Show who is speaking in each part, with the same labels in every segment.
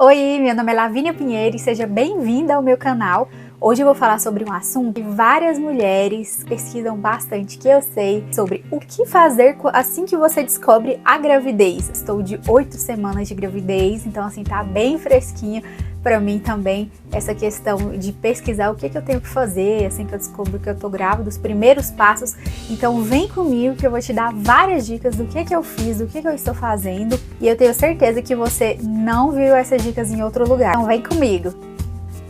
Speaker 1: Oi, meu nome é Lavínia Pinheiro e seja bem-vinda ao meu canal. Hoje eu vou falar sobre um assunto que várias mulheres pesquisam bastante, que eu sei, sobre o que fazer assim que você descobre a gravidez. Estou de 8 semanas de gravidez, então assim, tá bem fresquinho para mim também essa questão de pesquisar o que eu tenho que fazer assim que eu descubro que eu tô grávida, os primeiros passos. Então vem comigo que eu vou te dar várias dicas do que eu fiz, do que eu estou fazendo, e eu tenho certeza que você não viu essas dicas em outro lugar. Então vem comigo!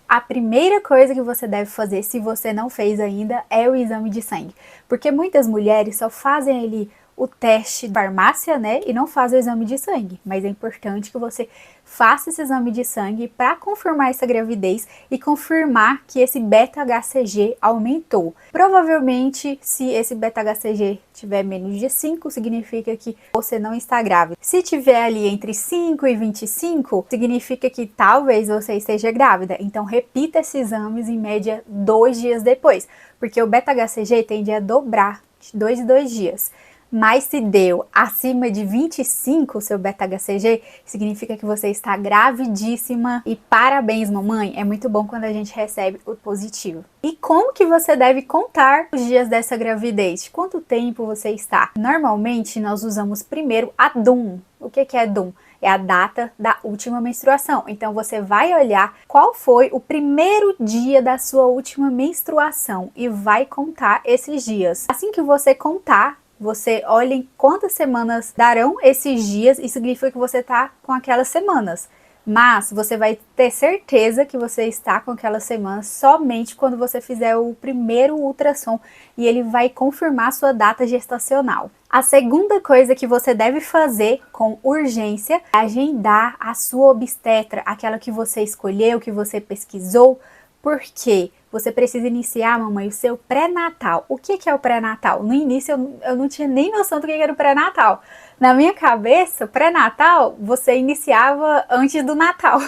Speaker 1: A primeira coisa que você deve fazer, se você não fez ainda, é o exame de sangue. Porque muitas mulheres só fazem ali o teste de farmácia, né? E não fazem o exame de sangue. Mas é importante que você faça esse exame de sangue para confirmar essa gravidez e confirmar que esse beta-HCG aumentou. Provavelmente, se esse beta-HCG tiver menos de 5, significa que você não está grávida. Se tiver ali entre 5 e 25, significa que talvez você esteja grávida. Então, repita esses exames em média 2 dias depois, porque o beta-HCG tende a dobrar de 2 em 2 dias. Mas se deu acima de 25 o seu beta-HCG, significa que você está gravidíssima. E parabéns, mamãe! É muito bom quando a gente recebe o positivo. E como que você deve contar os dias dessa gravidez? De quanto tempo você está? Normalmente, nós usamos primeiro a DUM. O que é DUM? É a data da última menstruação. Então, você vai olhar qual foi o primeiro dia da sua última menstruação e vai contar esses dias. Assim que você contar, você olha em quantas semanas darão esses dias e significa que você está com aquelas semanas. Mas você vai ter certeza que você está com aquelas semanas somente quando você fizer o primeiro ultrassom e ele vai confirmar a sua data gestacional. A segunda coisa que você deve fazer com urgência é agendar a sua obstetra, aquela que você escolheu, que você pesquisou. Por quê? Você precisa iniciar, mamãe, o seu pré-natal. O que é o pré-natal? No início eu não tinha nem noção do que era o pré-natal. Na minha cabeça, pré-natal você iniciava antes do Natal.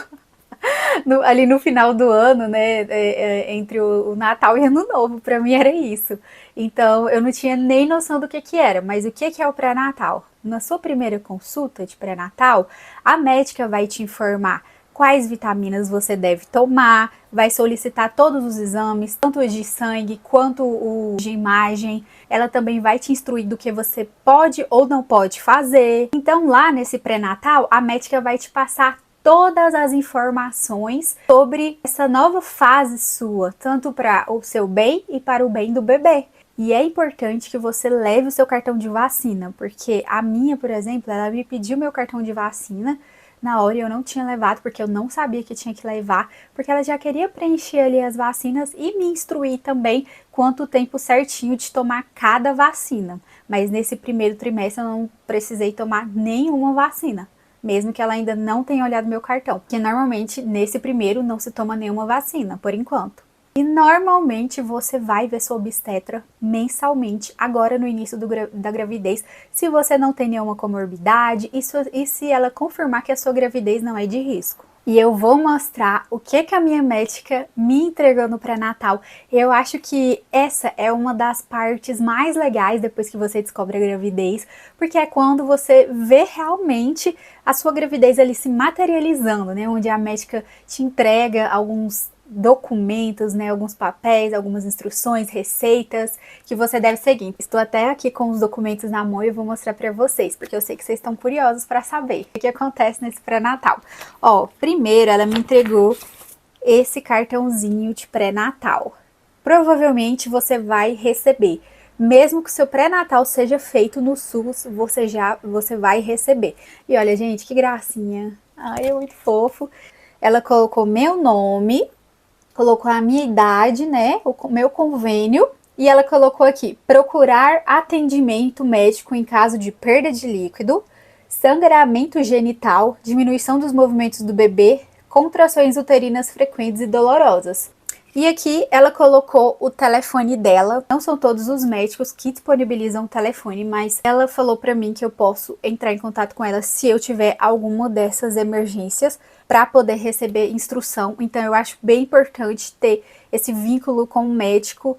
Speaker 1: Ali no final do ano, né? Entre o Natal e Ano Novo, pra mim era isso. Então eu não tinha nem noção do que era. Mas o que é o pré-natal? Na sua primeira consulta de pré-natal, a médica vai te informar quais vitaminas você deve tomar, vai solicitar todos os exames, tanto os de sangue quanto o de imagem. Ela também vai te instruir do que você pode ou não pode fazer. Então lá nesse pré-natal, a médica vai te passar todas as informações sobre essa nova fase sua, tanto para o seu bem e para o bem do bebê. E é importante que você leve o seu cartão de vacina, porque a minha, por exemplo, ela me pediu meu cartão de vacina. Na hora eu não tinha levado, porque eu não sabia que tinha que levar, porque ela já queria preencher ali as vacinas e me instruir também quanto tempo certinho de tomar cada vacina. Mas nesse primeiro trimestre eu não precisei tomar nenhuma vacina, mesmo que ela ainda não tenha olhado meu cartão, porque normalmente nesse primeiro não se toma nenhuma vacina, por enquanto. E normalmente você vai ver sua obstetra mensalmente, agora no início da gravidez, se você não tem nenhuma comorbidade e se ela confirmar que a sua gravidez não é de risco. E eu vou mostrar o que a minha médica me entregou no pré-natal. Eu acho que essa é uma das partes mais legais depois que você descobre a gravidez, porque é quando você vê realmente a sua gravidez ali se materializando, né? Onde a médica te entrega alguns documentos, né, alguns papéis, algumas instruções, receitas que você deve seguir. Estou até aqui com os documentos na mão e eu vou mostrar para vocês, porque eu sei que vocês estão curiosos para saber o que acontece nesse pré-natal. Ó, primeiro ela me entregou esse cartãozinho de pré-natal. Provavelmente você vai receber. Mesmo que o seu pré-natal seja feito no SUS, você vai receber. E olha, gente, que gracinha. Ai, é muito fofo. Ela colocou meu nome, colocou a minha idade, né, o meu convênio, e ela colocou aqui, procurar atendimento médico em caso de perda de líquido, sangramento genital, diminuição dos movimentos do bebê, contrações uterinas frequentes e dolorosas. E aqui ela colocou o telefone dela. Não são todos os médicos que disponibilizam o telefone, mas ela falou pra mim que eu posso entrar em contato com ela se eu tiver alguma dessas emergências para poder receber instrução. Então eu acho bem importante ter esse vínculo com o médico,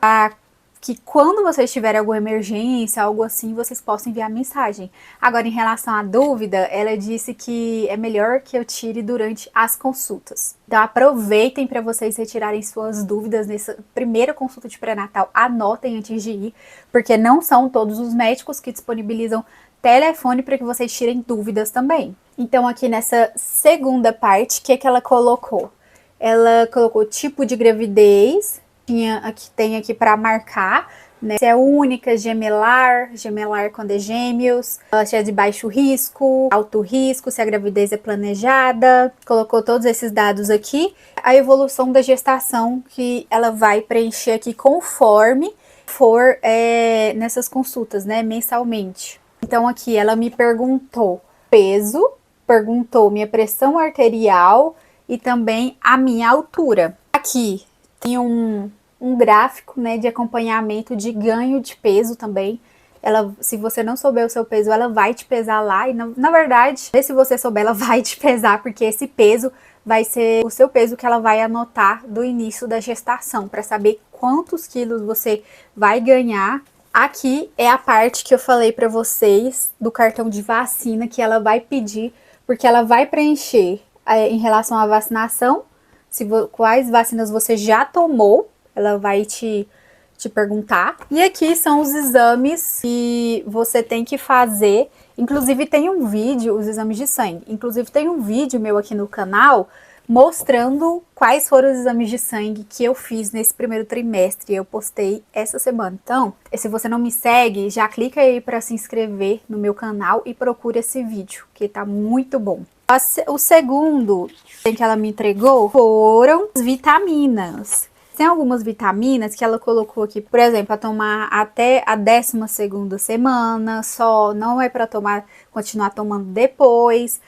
Speaker 1: que quando vocês tiverem alguma emergência, algo assim, vocês possam enviar mensagem. Agora, em relação à dúvida, ela disse que é melhor que eu tire durante as consultas. Então, aproveitem para vocês retirarem suas dúvidas nessa primeira consulta de pré-natal. Anotem antes de ir, porque não são todos os médicos que disponibilizam telefone para que vocês tirem dúvidas também. Então, aqui nessa segunda parte, o que ela colocou? Ela colocou tipo de gravidez, tem aqui para marcar, né? Se é única, gemelar quando é gêmeos, se é de baixo risco, alto risco, se a gravidez é planejada. Colocou todos esses dados aqui. A evolução da gestação que ela vai preencher aqui conforme for nessas consultas, né, mensalmente. Então aqui ela me perguntou peso, perguntou minha pressão arterial e também a minha altura. Aqui tem um gráfico, né, de acompanhamento de ganho de peso também. Se você não souber o seu peso, ela vai te pesar lá. E na verdade, se você souber, ela vai te pesar, porque esse peso vai ser o seu peso que ela vai anotar do início da gestação, para saber quantos quilos você vai ganhar. Aqui é a parte que eu falei para vocês do cartão de vacina que ela vai pedir, porque ela vai preencher em relação à vacinação, quais vacinas você já tomou, ela vai te perguntar. E aqui são os exames que você tem que fazer. Inclusive tem um vídeo, os exames de sangue. Inclusive tem um vídeo meu aqui no canal mostrando quais foram os exames de sangue que eu fiz nesse primeiro trimestre. Eu postei essa semana. Então, se você não me segue, já clica aí para se inscrever no meu canal e procura esse vídeo, que tá muito bom. O segundo que ela me entregou foram as vitaminas. Tem algumas vitaminas que ela colocou aqui, por exemplo, para tomar até a 12ª semana, só não é para continuar tomando depois.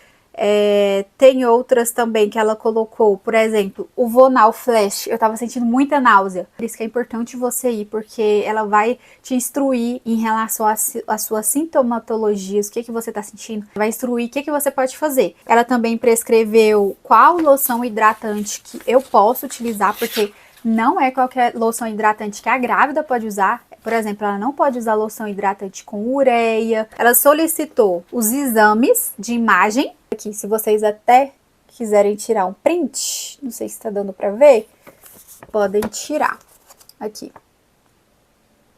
Speaker 1: Tem outras também que ela colocou, por exemplo, o Vonal Flash. Eu tava sentindo muita náusea, por isso que é importante você ir, porque ela vai te instruir em relação às suas sintomatologias, o que você tá sentindo, vai instruir o que você pode fazer. Ela também prescreveu qual loção hidratante que eu posso utilizar, porque não é qualquer loção hidratante que a grávida pode usar. Por exemplo, ela não pode usar loção hidratante com ureia. Ela solicitou os exames de imagem. Aqui, se vocês até quiserem tirar um print, não sei se tá dando pra ver, podem tirar. Aqui.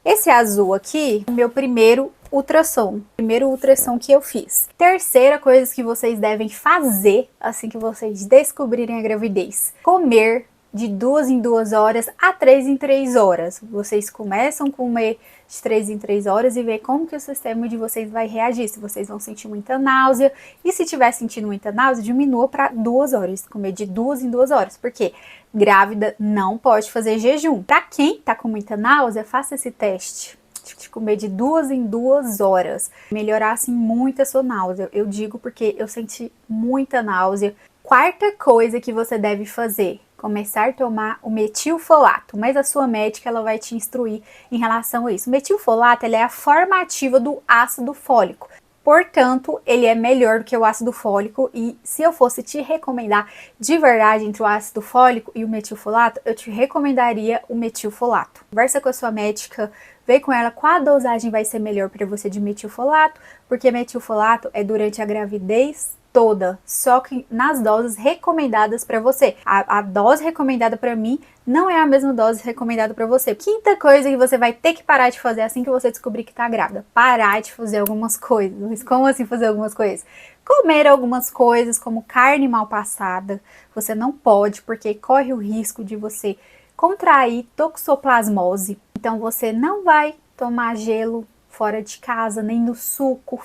Speaker 1: Esse azul aqui é o meu primeiro ultrassom. Primeiro ultrassom que eu fiz. Terceira coisa que vocês devem fazer assim que vocês descobrirem a gravidez. Comer de 2 em 2 horas a 3 em 3 horas. Vocês começam a comer de 3 em 3 horas e ver como que o sistema de vocês vai reagir. Se vocês vão sentir muita náusea. E se tiver sentindo muita náusea, diminua para 2 horas. Comer de 2 em 2 horas. Porque grávida não pode fazer jejum. Para quem tá com muita náusea, faça esse teste de comer de 2 em 2 horas. Melhorar assim muito a sua náusea. Eu digo porque eu senti muita náusea. Quarta coisa que você deve fazer: começar a tomar o metilfolato, mas a sua médica ela vai te instruir em relação a isso. O metilfolato ele é a forma ativa do ácido fólico, portanto, ele é melhor do que o ácido fólico. E se eu fosse te recomendar de verdade entre o ácido fólico e o metilfolato, eu te recomendaria o metilfolato. Conversa com a sua médica, vê com ela qual a dosagem vai ser melhor para você de metilfolato, porque metilfolato é durante a gravidez toda, só que nas doses recomendadas para você. A dose recomendada para mim não é a mesma dose recomendada para você. Quinta coisa que você vai ter que parar de fazer assim que você descobrir que tá grávida: parar de fazer algumas coisas. Mas como assim fazer algumas coisas? Comer algumas coisas como carne mal passada. Você não pode, porque corre o risco de você contrair toxoplasmose. Então você não vai tomar gelo fora de casa, nem no suco.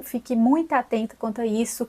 Speaker 1: Fique muito atenta quanto a isso.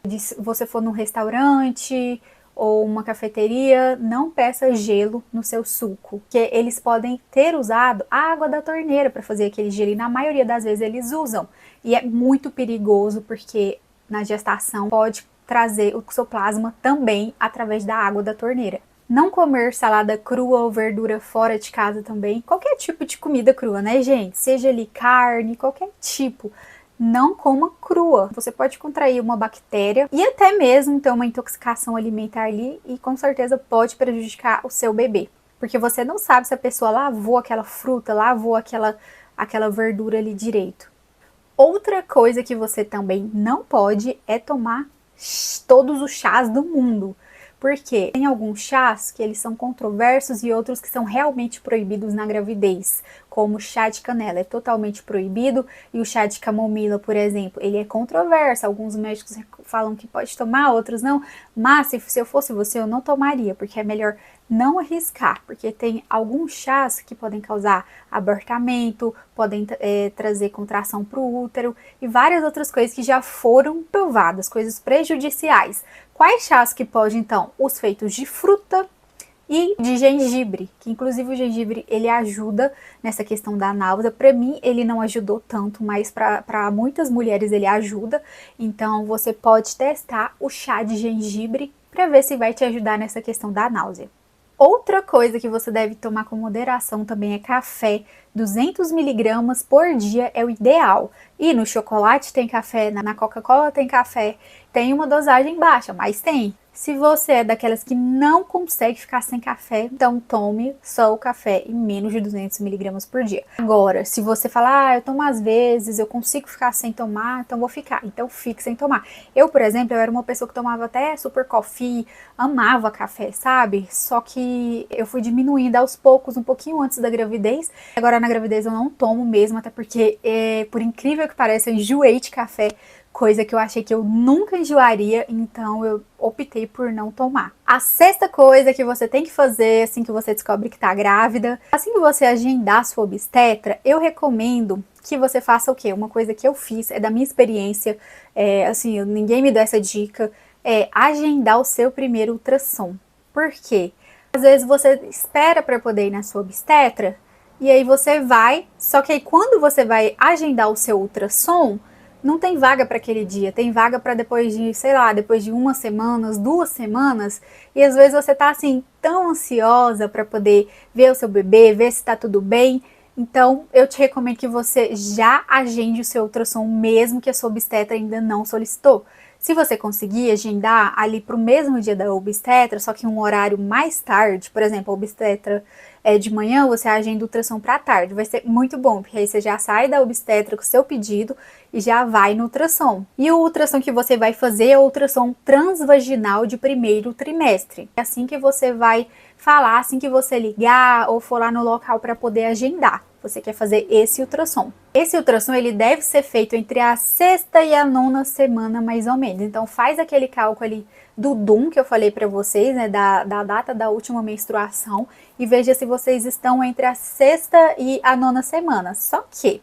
Speaker 1: Se você for num restaurante ou uma cafeteria, não peça gelo no seu suco, porque eles podem ter usado a água da torneira para fazer aquele gelo, e na maioria das vezes eles usam. E é muito perigoso, porque na gestação pode trazer o toxoplasma também através da água da torneira. Não comer salada crua ou verdura fora de casa também. Qualquer tipo de comida crua, né, gente? Seja ali carne, qualquer tipo. Não coma crua. Você pode contrair uma bactéria e até mesmo ter uma intoxicação alimentar ali, e com certeza pode prejudicar o seu bebê. porque você não sabe se a pessoa lavou aquela fruta, lavou aquela verdura ali direito. Outra coisa que você também não pode é tomar todos os chás do mundo. Porque tem alguns chás que eles são controversos e outros que são realmente proibidos na gravidez, como o chá de canela é totalmente proibido e o chá de camomila, por exemplo, ele é controverso. Alguns médicos falam que pode tomar, outros não, mas se eu fosse você, eu não tomaria, porque é melhor não arriscar, porque tem alguns chás que podem causar abortamento, podem trazer contração para o útero e várias outras coisas que já foram provadas, coisas prejudiciais. Quais chás que pode, então? Os feitos de fruta e de gengibre, que inclusive o gengibre ele ajuda nessa questão da náusea. Para mim ele não ajudou tanto, mas para muitas mulheres ele ajuda. Então você pode testar o chá de gengibre para ver se vai te ajudar nessa questão da náusea. Outra coisa que você deve tomar com moderação também é café. 200 miligramas por dia é o ideal. E no chocolate tem café, na Coca-Cola tem café. Tem uma dosagem baixa, mas tem. Se você é daquelas que não consegue ficar sem café, então tome só o café em menos de 200 miligramas por dia. Agora, se você falar, eu tomo às vezes, eu consigo ficar sem tomar, então vou ficar. Então fique sem tomar. Eu, por exemplo, eu era uma pessoa que tomava até super coffee, amava café, sabe? Só que eu fui diminuindo aos poucos, um pouquinho antes da gravidez. Agora na gravidez eu não tomo mesmo, até porque, por incrível que pareça, eu enjoei de café. Coisa que eu achei que eu nunca enjoaria, então eu optei por não tomar. A sexta coisa que você tem que fazer assim que você descobre que tá grávida, assim que você agendar sua obstetra, eu recomendo que você faça o quê? Uma coisa que eu fiz, é da minha experiência, assim, ninguém me deu essa dica, é agendar o seu primeiro ultrassom. Por quê? Às vezes você espera para poder ir na sua obstetra, e aí você vai, só que aí quando você vai agendar o seu ultrassom, não tem vaga para aquele dia, tem vaga para depois de, sei lá, depois de 1 semana, 2 semanas, e às vezes você tá assim, tão ansiosa para poder ver o seu bebê, ver se tá tudo bem. Então, eu te recomendo que você já agende o seu ultrassom, mesmo que a sua obstetra ainda não solicitou. Se você conseguir agendar ali para o mesmo dia da obstetra, só que um horário mais tarde, por exemplo, a obstetra é de manhã, você agenda o ultrassom para tarde, vai ser muito bom, porque aí você já sai da obstetra com o seu pedido e já vai no ultrassom. E o ultrassom que você vai fazer é o ultrassom transvaginal de primeiro trimestre. É assim que você vai falar, assim que você ligar ou for lá no local para poder agendar. Você quer fazer esse ultrassom. Esse ultrassom ele deve ser feito entre a 6ª e a 9ª semana, mais ou menos. Então faz aquele cálculo ali do DUM que eu falei para vocês, né, da data da última menstruação, e veja se vocês estão entre a 6ª e a 9ª semana. Só que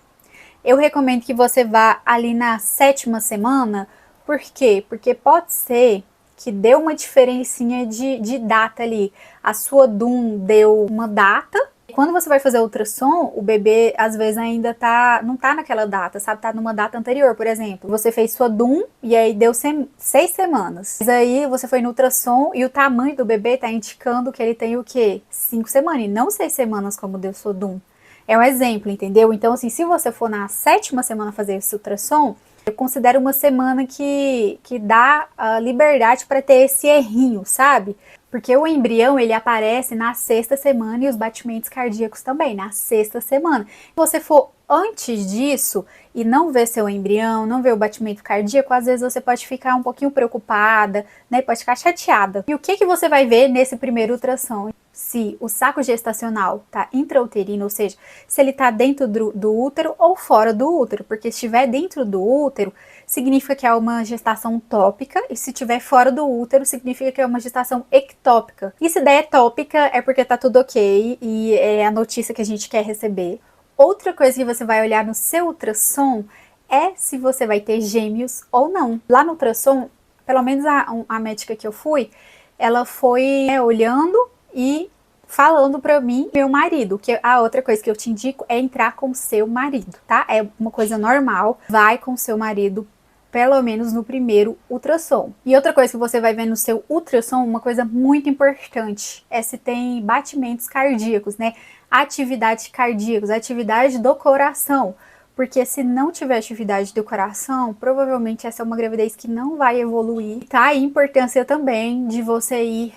Speaker 1: eu recomendo que você vá ali na 7ª semana. Por quê? Porque pode ser que deu uma diferencinha de data ali. A sua DUM deu uma data. Quando você vai fazer o ultrassom, o bebê às vezes ainda não tá naquela data, sabe? Tá numa data anterior, por exemplo. Você fez sua DUM e aí deu 6 semanas. Mas aí você foi no ultrassom e o tamanho do bebê tá indicando que ele tem o quê? 5 semanas e não 6 semanas como deu sua DUM. É um exemplo, entendeu? Então, assim, se você for na 7ª semana fazer esse ultrassom, eu considero uma semana que dá a liberdade para ter esse errinho, sabe? Porque o embrião, ele aparece na 6ª semana e os batimentos cardíacos também, na 6ª semana. Se você for antes disso e não ver seu embrião, não ver o batimento cardíaco, às vezes você pode ficar um pouquinho preocupada, né? Pode ficar chateada. E o que você vai ver nesse primeiro ultrassom? Se o saco gestacional tá intrauterino, ou seja, se ele tá dentro do útero ou fora do útero, porque se estiver dentro do útero, significa que é uma gestação tópica, e se estiver fora do útero, significa que é uma gestação ectópica. E se der ectópica, é porque tá tudo ok, e é a notícia que a gente quer receber. Outra coisa que você vai olhar no seu ultrassom é se você vai ter gêmeos ou não. Lá no ultrassom, pelo menos a médica que eu fui, ela foi olhando e falando pra mim, meu marido, que a outra coisa que eu te indico é entrar com seu marido, tá? É uma coisa normal, vai com seu marido pelo menos no primeiro ultrassom. E outra coisa que você vai ver no seu ultrassom, uma coisa muito importante, é se tem batimentos cardíacos, né? Atividades cardíacas, atividade do coração. porque se não tiver atividade do coração, provavelmente essa é uma gravidez que não vai evoluir. Tá aí a importância também de você ir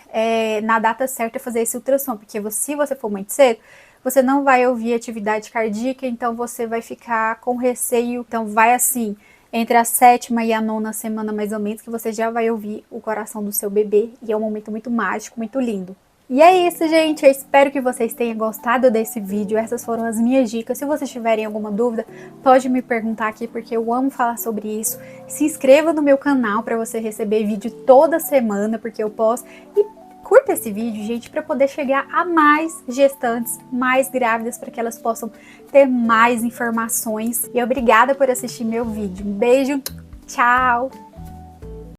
Speaker 1: na data certa fazer esse ultrassom, porque se você for muito cedo, você não vai ouvir atividade cardíaca, então você vai ficar com receio. Então vai assim, entre a 7ª e a 9ª semana mais ou menos, que você já vai ouvir o coração do seu bebê, e é um momento muito mágico, muito lindo. E é isso, gente, eu espero que vocês tenham gostado desse vídeo, essas foram as minhas dicas. Se vocês tiverem alguma dúvida, pode me perguntar aqui, porque eu amo falar sobre isso. Se inscreva no meu canal para você receber vídeo toda semana, porque eu posto. E curta esse vídeo, gente, para poder chegar a mais gestantes, mais grávidas, para que elas possam ter mais informações. E obrigada por assistir meu vídeo. Um beijo, tchau!